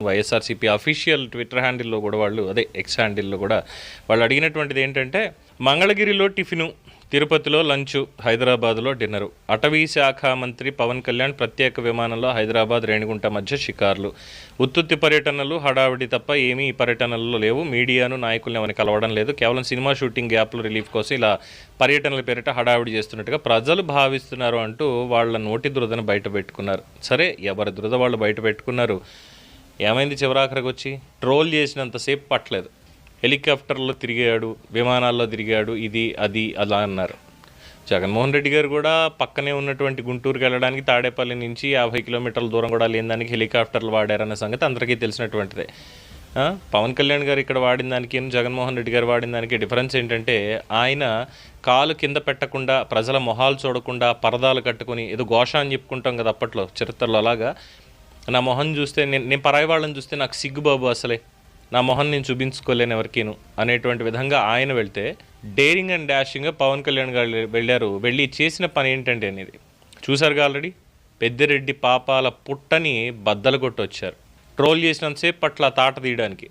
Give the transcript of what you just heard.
YSRCP official Twitter హ్యాండిల్లో కూడా వాళ్ళు X హ్యాండిల్లో కూడా వాళ్ళు అడిగినటువంటిది ఏంటంటే మంగళగిరిలో టిఫిను, తిరుపతిలో లంచు, హైదరాబాద్లో డిన్నరు, అటవీ శాఖ మంత్రి పవన్ కళ్యాణ్ ప్రత్యేక విమానంలో హైదరాబాద్ రేణిగుంట మధ్య షికార్లు, ఉత్తుత్తి పర్యటనలు హడావిడి తప్ప ఏమీ ఈ పర్యటనల్లో లేవు, మీడియాను నాయకుల్ని ఎవరిని కలవడం లేదు, కేవలం సినిమా షూటింగ్ గ్యాప్లు రిలీఫ్ కోసం ఇలా పర్యటనల పేరిట హడావిడి చేస్తున్నట్టుగా ప్రజలు భావిస్తున్నారు అంటూ వాళ్ళ నోటి దురదను బయట పెట్టుకున్నారు. సరే, ఎవరి దురద వాళ్ళు బయట పెట్టుకున్నారు. ఏమైంది? చివరాఖరికి వచ్చి ట్రోల్ చేసినంతసేపు పట్టలేదు. హెలికాప్టర్లో తిరిగాడు, విమానాల్లో తిరిగాడు, ఇది అది అలా అన్నారు. జగన్మోహన్ రెడ్డి గారు కూడా పక్కనే ఉన్నటువంటి గుంటూరుకి వెళ్ళడానికి తాడేపల్లి నుంచి 50 కిలోమీటర్ల దూరం కూడా లేని దానికి హెలికాప్టర్లు వాడారన్న సంగతి అందరికీ తెలిసినటువంటిదే. పవన్ కళ్యాణ్ గారు ఇక్కడ వాడిన దానికి, జగన్మోహన్ రెడ్డి గారు వాడిన దానికి డిఫరెన్స్ ఏంటంటే, ఆయన కాలు కింద పెట్టకుండా, ప్రజల మొహాలు చూడకుండా, పరదాలు కట్టుకుని ఏదో ఘోష అని చెప్పుకుంటాం కదా అప్పట్లో చరిత్రలో, అలాగా నా మొహం చూస్తే నేను పరాయి వాళ్ళని చూస్తే నాకు సిగ్గుబాబు, అసలే నా మొహం నేను చూపించుకోలేను ఎవరికీను అనేటువంటి విధంగా ఆయన వెళ్తే, డేరింగ్ అండ్ డాషింగ్గా పవన్ కళ్యాణ్ గారు వెళ్ళి చేసిన పని ఏంటంటే అనేది చూసారుగా ఆల్రెడీ. పెద్దిరెడ్డి పాపాల పుట్టని బద్దలు కొట్టొచ్చారు. ట్రోల్ చేసినంతసేపు పట్ల తాట తీయడానికి.